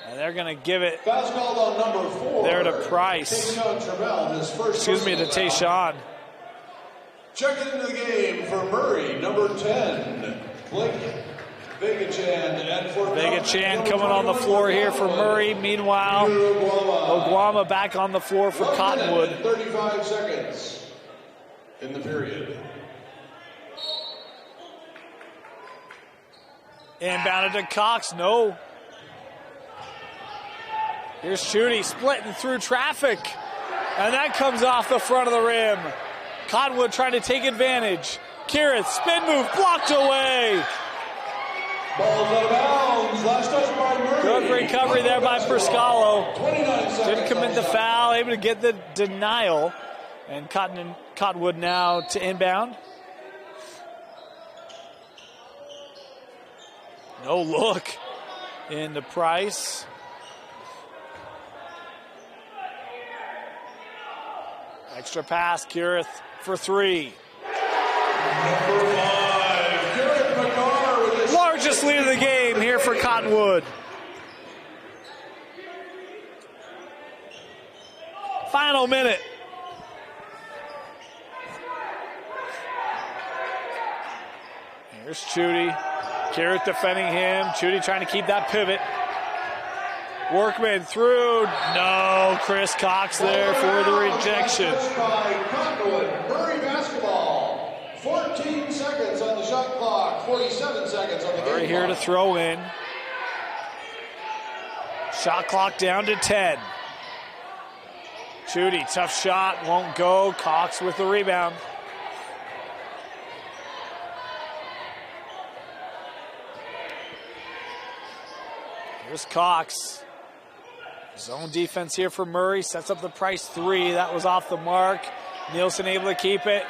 And they're going to give it. Foul's called on number 4. There to Price. Excuse me, to Tayshawn. Checking into the game for Murray, number 10, Blake Vega-Chan. And for Vega-Chan coming on the floor here for Murray. Meanwhile, Oguama back on the floor for Cottonwood. 35 seconds in the period. Inbounded to Cox, no. Here's Chudy splitting through traffic. And that comes off the front of the rim. Cottonwood trying to take advantage. Kirith, spin move, blocked away. Ball's out of bounds. Last touch by Murray. Good recovery there by Perscalo. Didn't commit the foul, able to get the denial. And Cottonwood now to inbound. No look into Price. Extra pass, Kirith for three. Number 5, Kirith McCarr with his Largest lead of the game here for Cottonwood. Final minute. Here's Chudy. Kirith defending him. Chudy trying to keep that pivot. Workman through. No. Chris Cox there for the rejection. Cottonwood. Murray basketball. 14 seconds on the shot clock. 47 seconds on the game Murray here to throw in. Shot clock down to 10. Chudy, tough shot, won't go. Cox with the rebound. Here's Cox. Zone defense here for Murray. Sets up the Price three. That was off the mark. Nielsen able to keep it.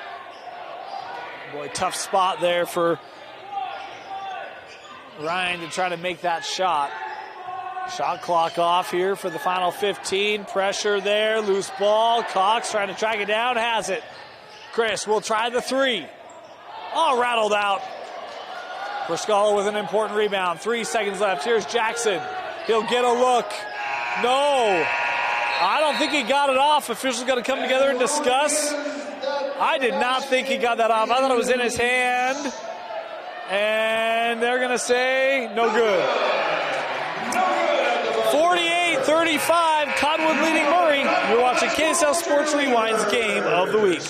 Boy, tough spot there for Ryan to try to make that shot. Shot clock off here for the final 15. Pressure there. Loose ball. Cox trying to track it down. Has it. Chris will try the three. All rattled out. Perscalo with an important rebound. 3 seconds left. Here's Jackson. He'll get a look. No. I don't think he got it off. Officials got to come together and discuss. I did not think he got that off. I thought it was in his hand. And they're going to say no good. 48-35, Cottonwood leading Murray. You're watching KSL Sports Rewind's Game of the Week.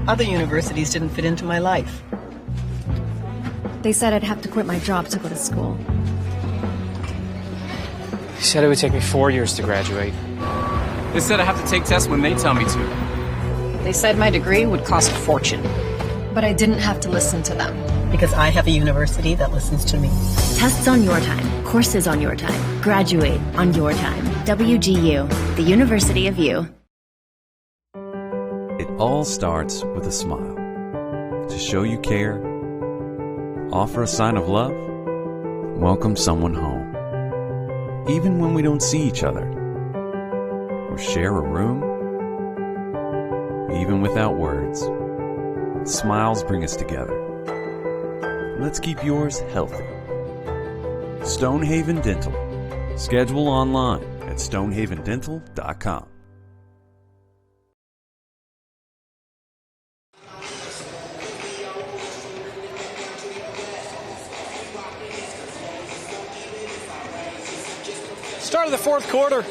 Other universities didn't fit into my life. They said I'd have to quit my job to go to school. They said it would take me 4 years to graduate. They said I have to take tests when they tell me to. They said my degree would cost a fortune. But I didn't have to listen to them. Because I have a university that listens to me. Tests on your time. Courses on your time. Graduate on your time. WGU, the University of You. It all starts with a smile. To show you care, offer a sign of love, welcome someone home. Even when we don't see each other, or share a room, even without words, smiles bring us together. Let's keep yours healthy. Stonehaven Dental. Schedule online at stonehavendental.com. Start of the fourth quarter.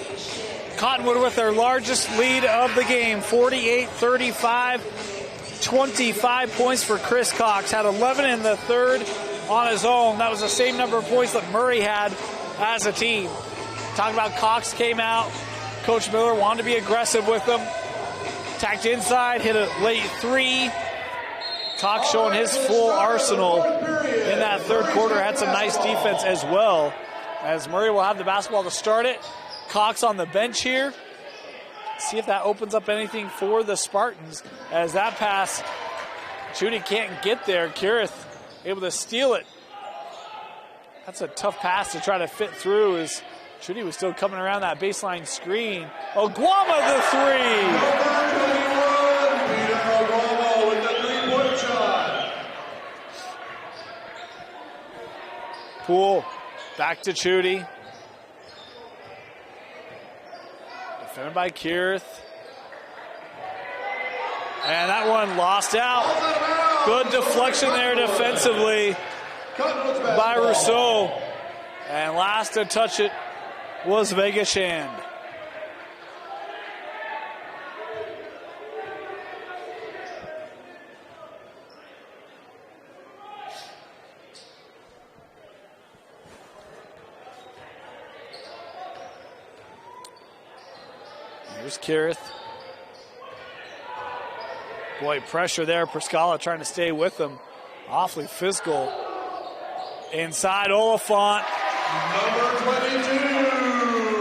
Cottonwood with their largest lead of the game, 48-35. 25 points for Chris Cox. Had 11 in the third on his own. That was the same number of points that Murray had as a team. Talking about Cox came out. Coach Miller wanted to be aggressive with them. Tacked inside, hit a late three. Cox showing his full arsenal in that third quarter. Had some nice defense as well. As Murray will have the basketball to start it. Cox on the bench here. See if that opens up anything for the Spartans. As that pass, Chudy can't get there. Kirith able to steal it. That's a tough pass to try to fit through as Chudy was still coming around that baseline screen. Oguama the three. Peter Oguama with the three-point shot. Poole back to Chudy. Defended by Kirith. And that one lost out. Good deflection there defensively by Rousseau. And last to touch it was Vegashand. Here's Kirith. Boy, pressure there. Perscala trying to stay with him. Awfully physical. Inside Oliphant. Number 22,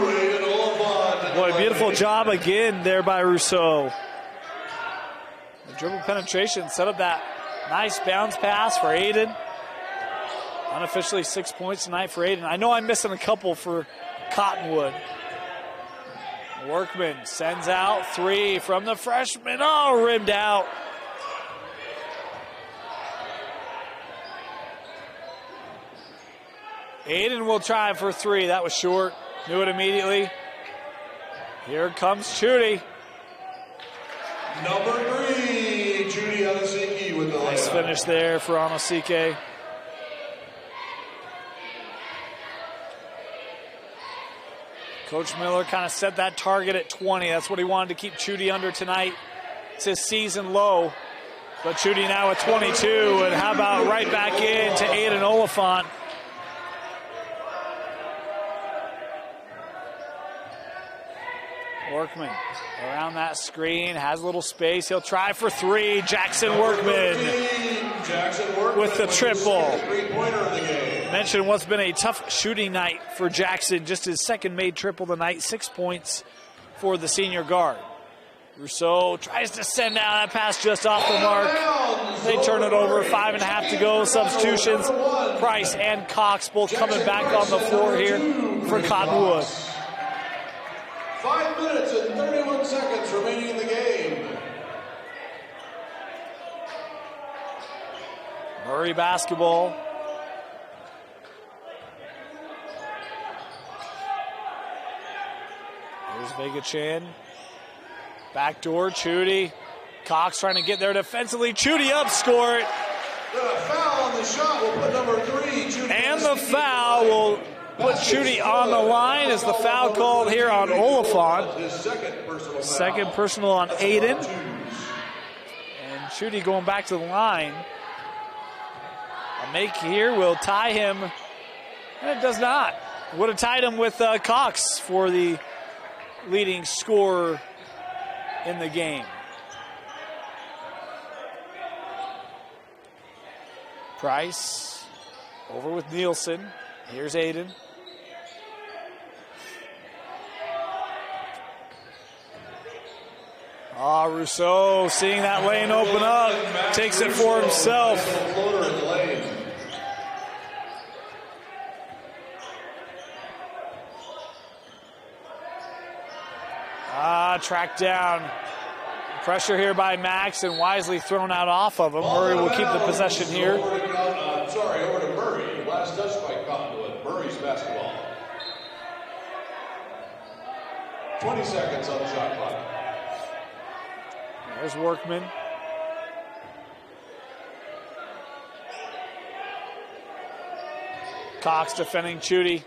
Aiden Oliphant. Boy, beautiful job again there by Rousseau. The dribble penetration set up that nice bounce pass for Aiden. Unofficially 6 points tonight for Aiden. I know I'm missing a couple for Cottonwood. Workman sends out 3 from the freshman. Oh, rimmed out. Aiden will try for 3. That was short. Knew it immediately. Here comes Chudy. Number 3, Chudy Anosike with the nice layup. finish there for Anosike. Coach Miller kind of set that target at 20. That's what he wanted to keep Chudy under tonight. It's his season low. But Chudy now at 22. And how about right back in to Aiden Oliphant. Workman around that screen, has a little space. He'll try for 3. Jackson Workman with the triple. Mentioned what's been a tough shooting night for Jackson. Just his second made triple tonight. 6 points for the senior guard. Rousseau tries to send out that pass just off the mark. They turn it over. 5.5 to go. Substitutions. Price and Cox both coming back on the floor here for Cottonwood. 5 minutes and 31 seconds remaining in the game. Murray basketball. Here's Vega Chan. Backdoor, Chudy. Cox trying to get there defensively. Chudy up, score it. The foul on the shot will put number 3, Chudy. And the foul will put Chudy on the line. Is the foul called here on Oliphant? His second personal on Aiden. And Chudy going back to the line. A make here will tie him. And it does not. Would have tied him with Cox for the leading scorer in the game. Price over with Nielsen. Here's Aiden. Rousseau seeing that lane open up, takes it for himself. Tracked down. Pressure here by Max and wisely thrown out off of him. Murray will keep the possession here. Over to Murray. Last touch by Cottonwood. Murray's basketball. 20 seconds on the shot clock. There's Workman. Cox defending Chudy.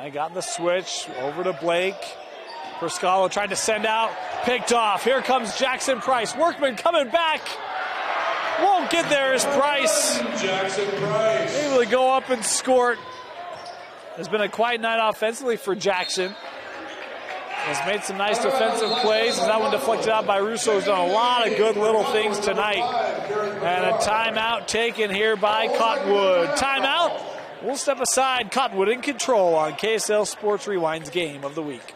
I got the switch over to Blake. Perscala tried to send out, picked off. Here comes Jackson Price. Workman coming back. Won't get there is Price. Jackson Price. Able to go up and score it. Has been a quiet night offensively for Jackson. Has made some nice defensive plays. As that one deflected out by Russo. Has done a lot of good little things tonight. And a timeout taken here by Cottonwood. Timeout. We'll step aside. Cottonwood in control on KSL Sports Rewind's Game of the Week.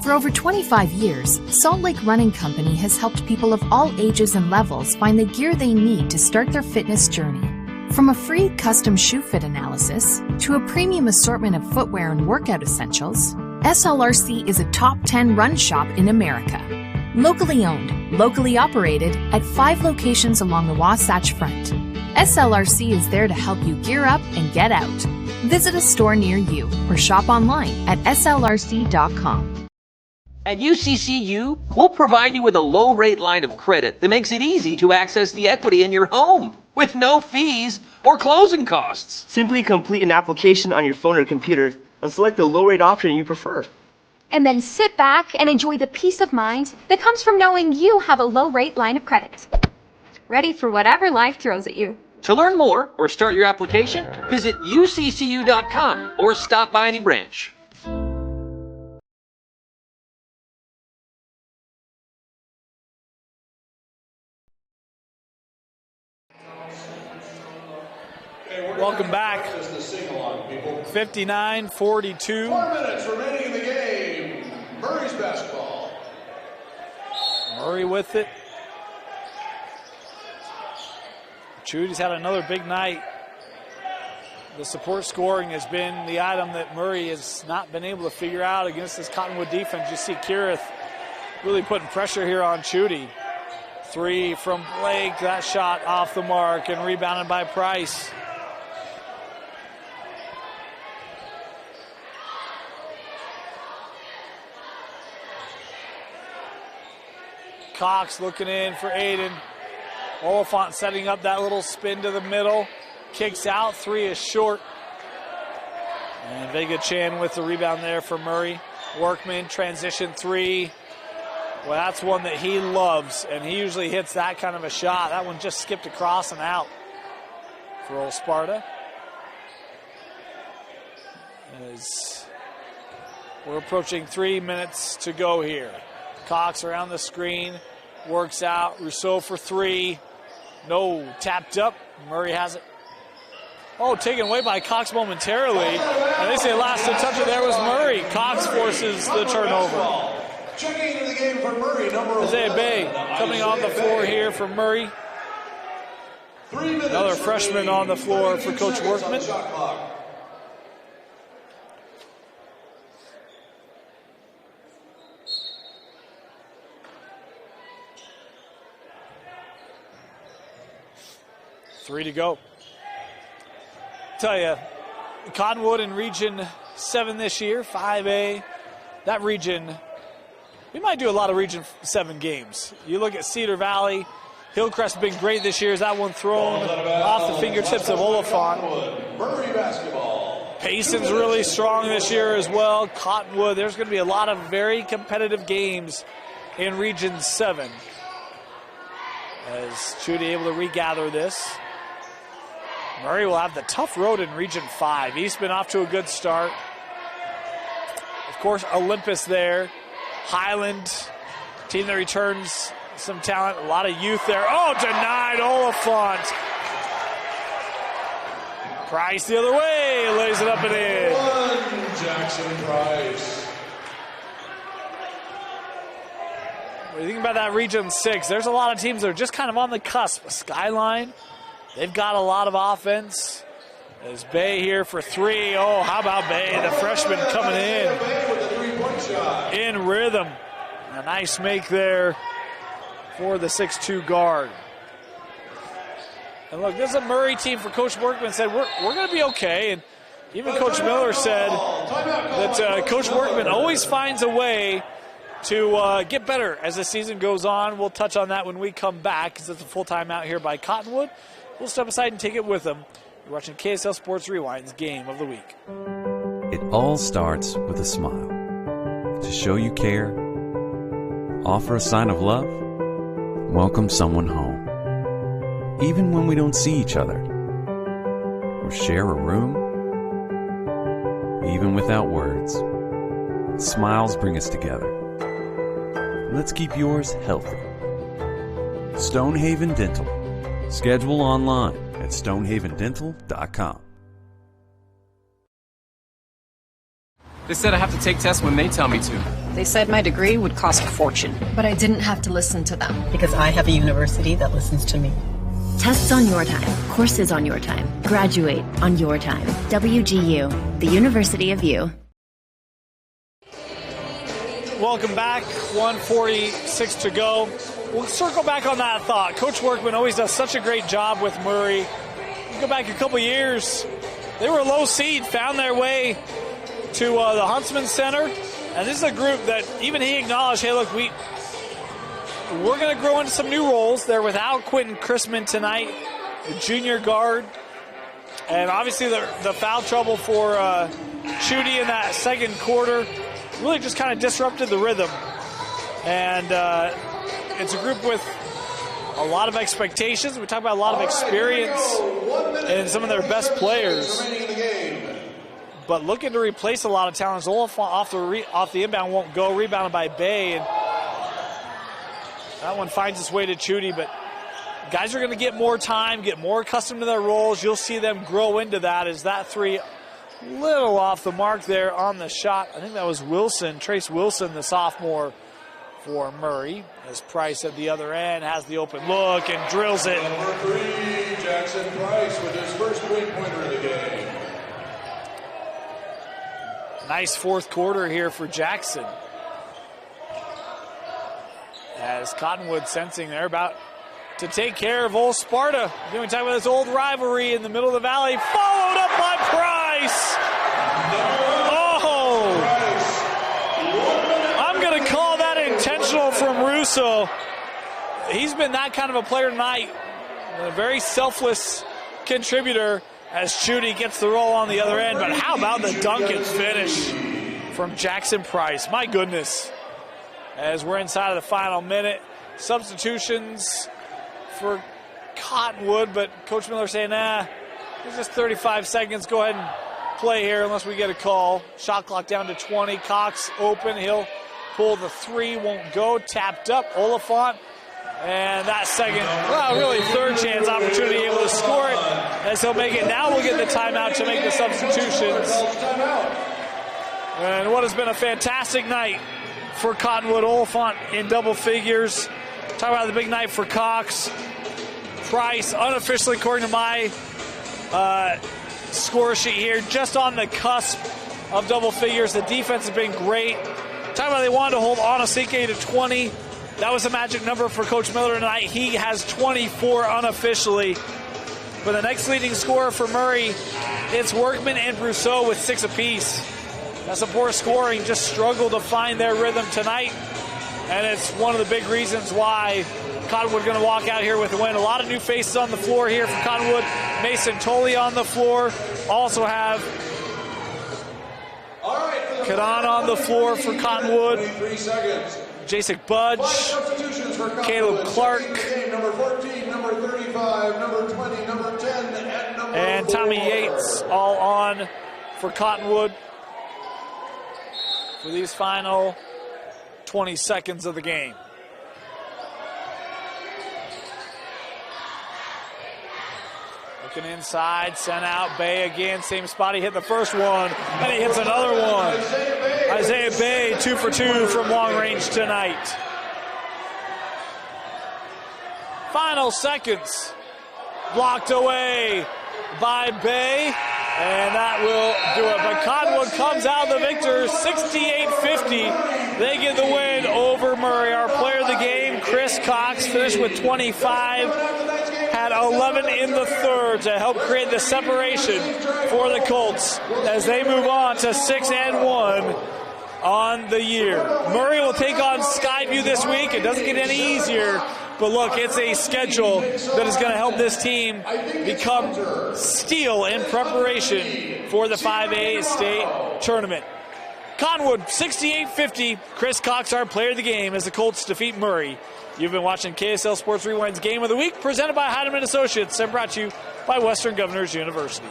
For over 25 years, Salt Lake Running Company has helped people of all ages and levels find the gear they need to start their fitness journey. From a free custom shoe fit analysis to a premium assortment of footwear and workout essentials, SLRC is a top 10 run shop in America. Locally owned, locally operated at 5 locations along the Wasatch Front. SLRC is there to help you gear up and get out. Visit a store near you or shop online at slrc.com. At UCCU, we'll provide you with a low-rate line of credit that makes it easy to access the equity in your home with no fees or closing costs. Simply complete an application on your phone or computer and select the low-rate option you prefer. And then sit back and enjoy the peace of mind that comes from knowing you have a low-rate line of credit. Ready for whatever life throws at you. To learn more or start your application, visit uccu.com or stop by any branch. Welcome back. 59-42. 4 minutes remaining in the game. Murray's basketball. Murray with it. Chudy's had another big night. The support scoring has been the item that Murray has not been able to figure out against this Cottonwood defense. You see Kirith really putting pressure here on Chudy. 3 from Blake. That shot off the mark and rebounded by Price. Cox looking in for Aiden. Oliphant setting up that little spin to the middle. Kicks out. 3 is short. And Vega Chan with the rebound there for Murray. Workman, transition 3. Well, that's one that he loves, and he usually hits that kind of a shot. That one just skipped across and out for old Sparta. As we're approaching 3 minutes to go here. Cox around the screen, works out. Rousseau for 3. No, tapped up. Murray has it. Oh, taken away by Cox momentarily. And they say last to touch it there was Murray. Cox forces the turnover. Checking into the game for Murray, number Isaiah Bay coming on the floor here for Murray. 3 minutes. Another freshman on the floor for Coach Workman. Three to go. Tell you, Cottonwood in Region 7 this year, 5A. That region, we might do a lot of Region 7 games. You look at Cedar Valley, Hillcrest been great this year. Is that one thrown off the fingertips of Oliphant? Murray basketball. Payson's really strong this year as well. Cottonwood, there's going to be a lot of very competitive games in Region 7. As Chudy able to regather this. Murray will have the tough road in Region 5. Eastman off to a good start. Of course, Olympus there. Highland, team that returns some talent, a lot of youth there. Oh, denied Oliphant. Price the other way, lays it up and in. Jackson Price. When you think about that Region 6, there's a lot of teams that are just kind of on the cusp. Skyline, they've got a lot of offense. There's Bay here for 3. Oh, how about Bay, the freshman coming in rhythm. A nice make there for the 6'2 guard. And look, this is a Murray team for Coach Workman said, we're going to be okay. And even Coach Miller said that Coach Workman always finds a way to get better as the season goes on. We'll touch on that when we come back because it's a full time out here by Cottonwood. We'll step aside and take it with them. You're watching KSL Sports Rewind's Game of the Week. It all starts with a smile. To show you care, offer a sign of love, welcome someone home. Even when we don't see each other, or share a room, even without words, smiles bring us together. Let's keep yours healthy. Stonehaven Dental. Schedule online at stonehavendental.com. They said I have to take tests when they tell me to. They said my degree would cost a fortune. But I didn't have to listen to them. Because I have a university that listens to me. Tests on your time, courses on your time, graduate on your time. WGU, the University of You. Welcome back, 1:46 to go. We'll circle back on that thought. Coach Workman always does such a great job with Murray. You go back a couple years, they were a low seed, found their way to the Huntsman Center. And this is a group that even he acknowledged, hey, look, we're going to grow into some new roles. They're without Quentin Chrisman tonight, the junior guard. And obviously the foul trouble for Chudy in that second quarter really just kind of disrupted the rhythm. And it's a group with a lot of expectations. We talk about a lot of experience and some of their best players. But looking to replace a lot of talents. Oliphant off the inbound won't go. Rebounded by Bay. And that one finds its way to Chudy, but Guys are going to get more time, get more accustomed to their roles. You'll see them grow into that. As that three little off the mark there on the shot. I think that was Wilson, Trace Wilson, the sophomore for Murray. As Price at the other end has the open look and drills it. Number 3, Jackson Price with his first three-pointer of the game. Nice fourth quarter here for Jackson. As Cottonwood sensing they're about to take care of old Sparta. We're talking about this old rivalry in the middle of the valley, followed up by Price. Oh! I'm going to call that intentional from Russo. He's been that kind of a player tonight. A very selfless contributor as Chudy gets the roll on the other end. But how about the dunk and finish from Jackson Price? My goodness. As we're inside of the final minute. Substitutions for Cottonwood, but Coach Miller saying, it's just 35 seconds. Go ahead and play here unless we get a call. Shot clock down to 20. Cox open. He'll pull the three. Won't go. Tapped up. Oliphant. And that second, really third chance opportunity, able to score it as he'll make it. Now we'll get the timeout to make the substitutions. And what has been a fantastic night for Cottonwood. Oliphant in double figures. Talk about the big night for Cox. Price, unofficially, according to my score sheet here, just on the cusp of double figures. The defense has been great. Talk about they wanted to hold Onosike to 20. That was the magic number for Coach Miller tonight. He has 24 unofficially. For the next leading scorer for Murray, it's Workman and Brousseau with 6 apiece. That's a poor scoring, just struggled to find their rhythm tonight. And it's one of the big reasons why Cottonwood going to walk out here with a win. A lot of new faces on the floor here for Cottonwood. Mason Tolley on the floor. Also have Kadan on the floor for Cottonwood. Jason Budge, Caleb Clark, number 14, number 35, number 20, number 10, and number and Tommy Yates all on for Cottonwood for these final 20 seconds of the game. Looking inside, sent out, Bay again, same spot he hit the first one, and he hits another one. Isaiah Bay, 2 for 2 from long range tonight. Final seconds, blocked away by Bay, and that will do it. But Cottonwood comes out the victor, 68-50. They get the win over Murray. Our player of the game, Chris Cox, finished with 25. Had 11 in the third to help create the separation for the Colts as they move on to 6-1 on the year. Murray will take on Skyview this week. It doesn't get any easier, but look, it's a schedule that is going to help this team become steel in preparation for the 5A state tournament. Cottonwood 68-50. Chris Cox, our player of the game, as the Colts defeat Murray. You've been watching KSL Sports Rewind's Game of the Week, presented by Heidemann Associates and brought to you by Western Governors University.